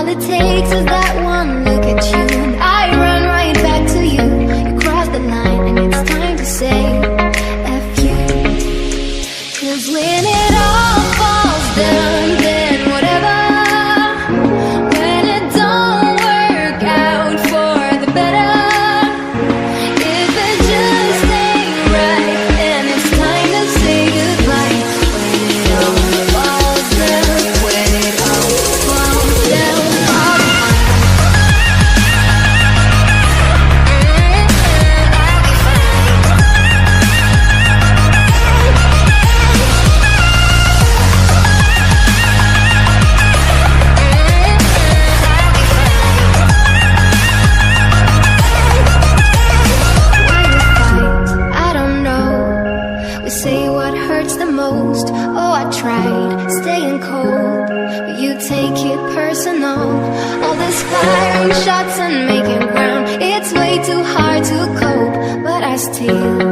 it takes is that one look at you, and I run right back to you. You cross the line and it's time to say F you. 'Cause when it all falls down, then whatever. When it don't work out for the better, if it just ain't right, then it's time to say goodbye. When it all falls down, when it all falls down, I'll be fine. I don't know. We say what hurts the most. Oh, I tried staying cold, but you take it personal. All this firing shots and making ground, it's way too hard to cope, but I still